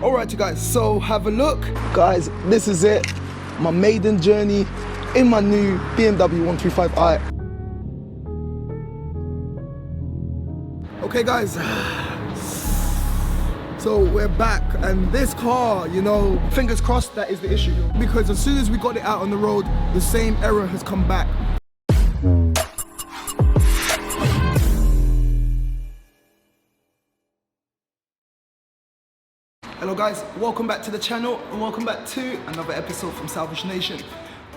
Alright you guys, so have a look. Guys, this is it. My maiden journey in my new BMW 135i. Okay guys, so we're back, and this car, you know, fingers crossed that is the issue. Because as soon as we got it out on the road, the same error has come back. Hello guys, welcome back to the channel and welcome back to another episode from Salvage Nation.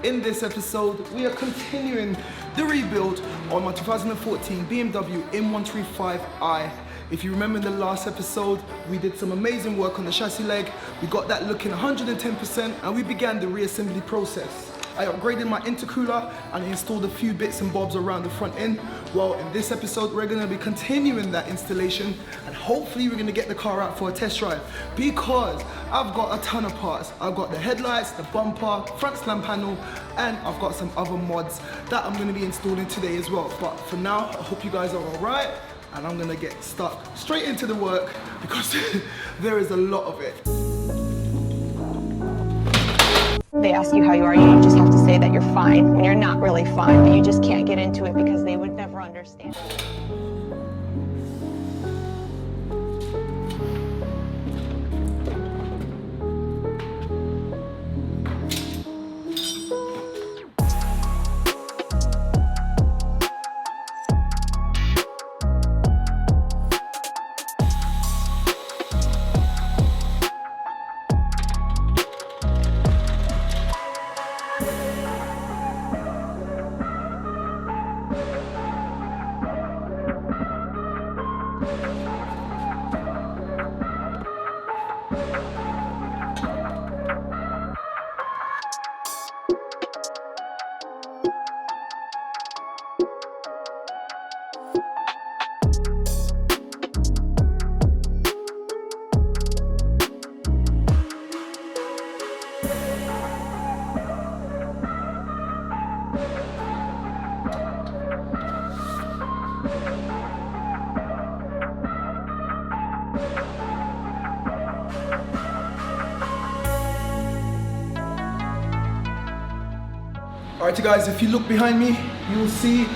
In this episode, we are continuing the rebuild on my 2014 BMW M135i. If you remember in the last episode, we did some amazing work on the chassis leg. We got that looking 110% and we began the reassembly process. I upgraded my intercooler and I installed a few bits and bobs around the front end. Well, in this episode, we're gonna be continuing that installation and hopefully we're gonna get the car out for a test drive because I've got a ton of parts. I've got the headlights, the bumper, front slam panel, and I've got some other mods that I'm gonna be installing today as well. But for now, I hope you guys are all right and I'm gonna get stuck straight into the work because there is a lot of it. They ask you how you are, you just have to say that you're fine when you're not really fine, but you just can't get into it because they would never understand. Alright you guys, if you look behind me, you will see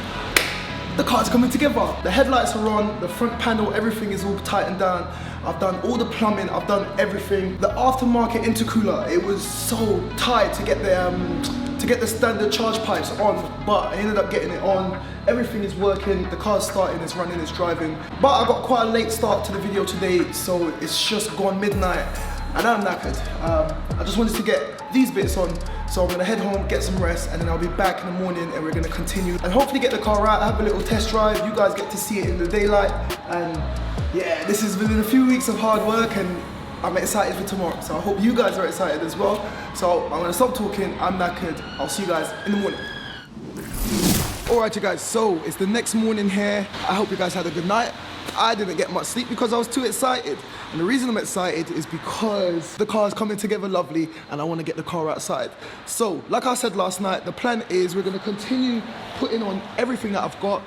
the car's coming together. The headlights are on, the front panel, everything is all tightened down. I've done all the plumbing, I've done everything. The aftermarket intercooler, it was so tight to get the standard charge pipes on, but I ended up getting it on. Everything is working, the car's starting, it's running, it's driving. But I got quite a late start to the video today, so it's just gone midnight and I'm knackered. I just wanted to get these bits on, so I'm gonna head home, get some rest, and then I'll be back in the morning and we're gonna continue and hopefully get the car out, have a little test drive. You guys get to see it in the daylight, and yeah, this has been a few weeks of hard work and I'm excited for tomorrow. So I hope you guys are excited as well. So I'm gonna stop talking, I'm knackered. I'll see you guys in the morning. Alright you guys, so it's the next morning here. I hope you guys had a good night. I didn't get much sleep because I was too excited. And the reason I'm excited is because the car's coming together lovely and I want to get the car outside. So, like I said last night, the plan is we're going to continue putting on everything that I've got.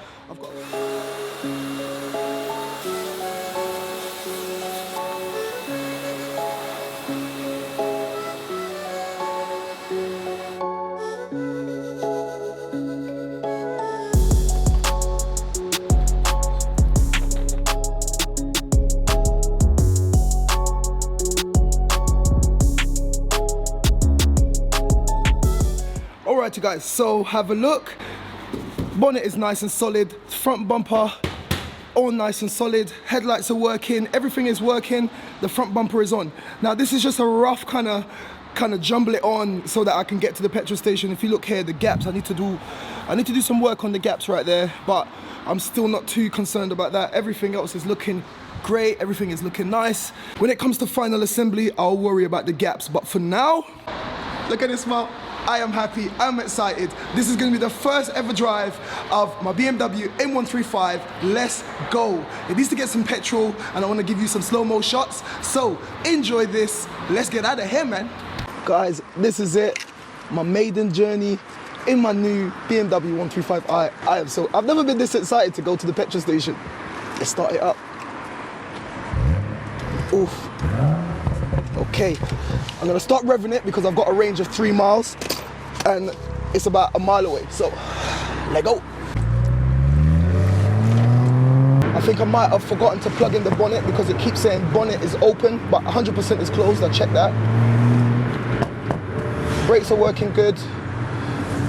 Alright you guys, so have a look. Bonnet is nice and solid, front bumper all nice and solid, headlights are working, everything is working, the front bumper is on. Now this is just a rough kind of jumble it on so that I can get to the petrol station. If you look here, the gaps, I need to do some work on the gaps right there, but I'm still not too concerned about that. Everything else is looking great, everything is looking nice. When it comes to final assembly, I'll worry about the gaps, but for now, look at this smile. I am happy, I'm excited. This is gonna be the first ever drive of my BMW M135. Let's go. It needs to get some petrol and I wanna give you some slow-mo shots. So enjoy this. Let's get out of here, man. Guys, this is it. My maiden journey in my new BMW 135i. I've never been this excited to go to the petrol station. Let's start it up. Oof. Okay, I'm gonna start revving it because I've got a range of 3 miles and it's about a mile away, so let go. I think I might have forgotten to plug in the bonnet because it keeps saying bonnet is open, but 100% is closed. I checked that. Brakes are working good.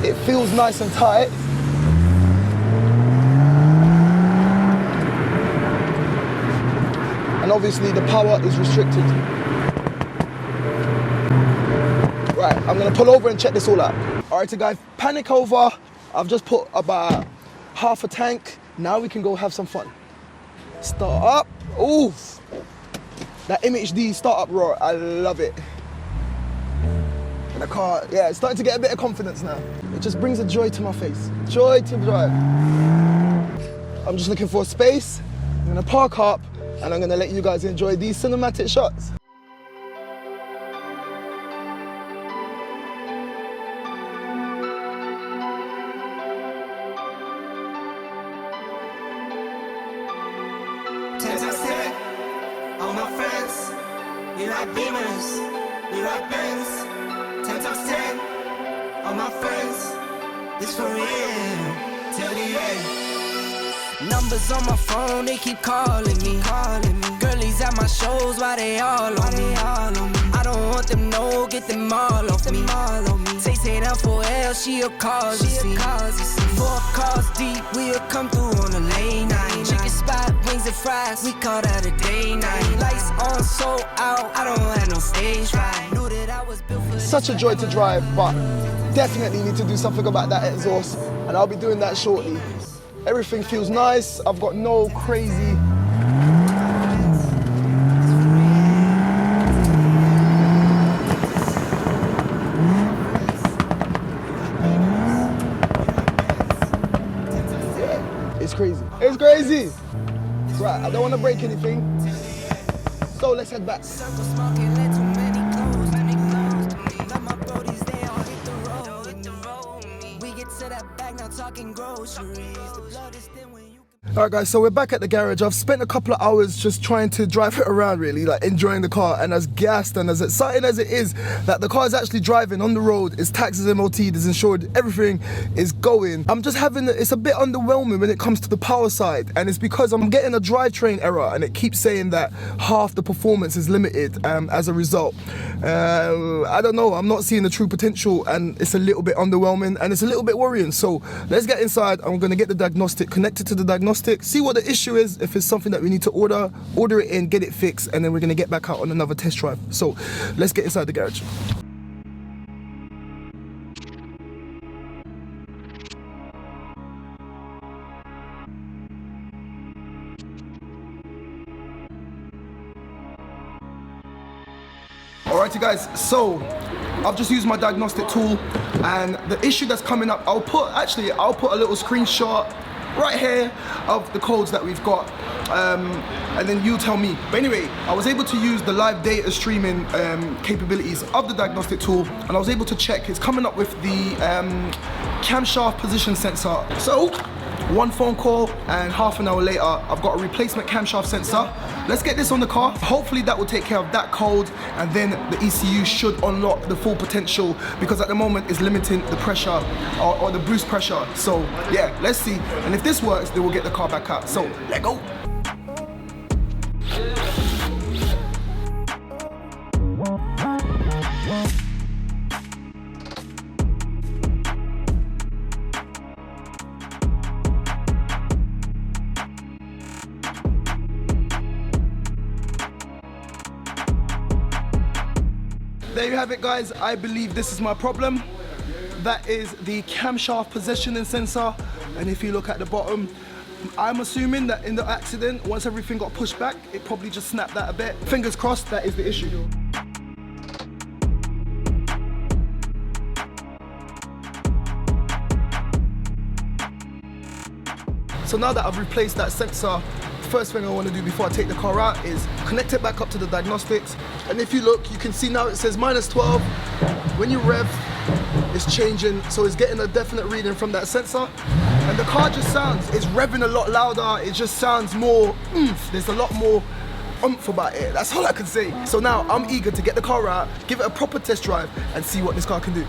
It feels nice and tight. And obviously the power is restricted. Right, I'm gonna pull over and check this all out. All right, so guys, panic over. I've just put about half a tank. Now we can go have some fun. Start up. Oof. That MHD startup roar, I love it. And the car, yeah, it's starting to get a bit of confidence now. It just brings a joy to my face. Joy to drive. I'm just looking for a space. I'm gonna park up and I'm gonna let you guys enjoy these cinematic shots. All my friends, we like Beamers, we like Benz, 10 times 10. All my friends, it's for real, till the end. Numbers on my phone, they keep calling me. Girlies at my shows, why they all on me? I don't want them, no, get them all off me. Say that for L, she'll cause a scene. 4 cars deep, we'll come through on a late night. Chicken spot, wings and fries, we call that a day night. Lights on, so out, I don't have no stage fright. Knew that I was built for Such a joy to drive, but definitely need to do something about that exhaust, and I'll be doing that shortly. Everything feels nice. I've got no crazy. Yeah, it's crazy. It's crazy. Right, I don't want to break anything. So let's head back. Alright guys, so we're back at the garage. I've spent a couple of hours just trying to drive it around, really, like enjoying the car, and as gassed and as exciting as it is that the car is actually driving on the road, its taxes, MOT, is insured, everything is going. I'm just having, it's a bit underwhelming when it comes to the power side, and it's because I'm getting a drivetrain error and it keeps saying that half the performance is limited as a result. I don't know, I'm not seeing the true potential, and it's a little bit underwhelming and it's a little bit worrying. So let's get inside. I'm going to get the diagnostic, connect it to the diagnostic, see what the issue is, if it's something that we need to order it in, get it fixed, and then we're going to get back out on another test drive. So let's get inside the garage. Alrighty guys, so I've just used my diagnostic tool, and the issue that's coming up, I'll put a little screenshot right here of the codes that we've got, and then you tell me. But anyway, I was able to use the live data streaming capabilities of the diagnostic tool, and I was able to check. It's coming up with the camshaft position sensor. So one phone call and half an hour later, I've got a replacement camshaft sensor. Let's get this on the car. Hopefully that will take care of that code, and then the ECU should unlock the full potential, because at the moment it's limiting the pressure or the boost pressure. So yeah, let's see. And if this works, then we'll get the car back out. So let go. There you have it guys, I believe this is my problem. That is the camshaft positioning sensor, and if you look at the bottom, I'm assuming that in the accident, once everything got pushed back, it probably just snapped that a bit. Fingers crossed that is the issue. So now that I've replaced that sensor, first thing I want to do before I take the car out is connect it back up to the diagnostics. And if you look, you can see now it says -12. When you rev, it's changing, so it's getting a definite reading from that sensor. And the car just sounds, it's revving a lot louder, it just sounds more oomph. There's a lot more oomph about it. That's all I can say. So now I'm eager to get the car out, give it a proper test drive, and see what this car can do.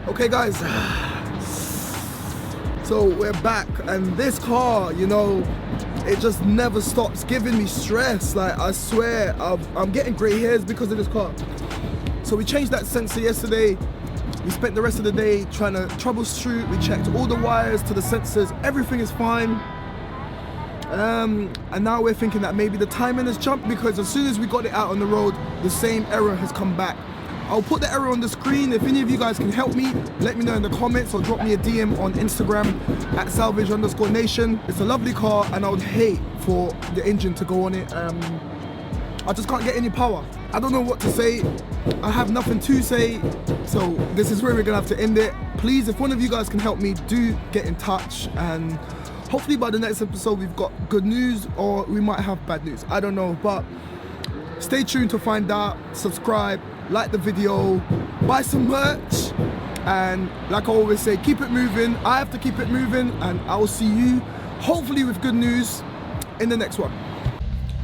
Okay guys, so we're back, and this car, you know, it just never stops giving me stress. Like, I swear, I'm getting grey hairs because of this car. So we changed that sensor yesterday. We spent the rest of the day trying to troubleshoot. We checked all the wires to the sensors, everything is fine. And now we're thinking that maybe the timing has jumped, because as soon as we got it out on the road, the same error has come back. I'll put the error on the screen. If any of you guys can help me, let me know in the comments, or drop me a DM on Instagram at @salvage_nation. It's a lovely car, and I would hate for the engine to go on it. I just can't get any power. I don't know what to say. I have nothing to say. So this is where we're gonna have to end it. Please, if one of you guys can help me, do get in touch, and hopefully by the next episode we've got good news, or we might have bad news. I don't know, but stay tuned to find out. Subscribe, like the video, buy some merch, and like I always say, keep it moving. I have to keep it moving, and I will see you hopefully with good news in the next one.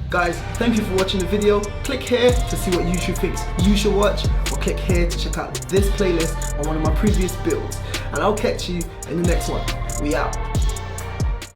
Guys, thank you for watching the video. Click here to see what YouTube thinks you should watch, or click here to check out this playlist on one of my previous builds, and I'll catch you in the next one. We out.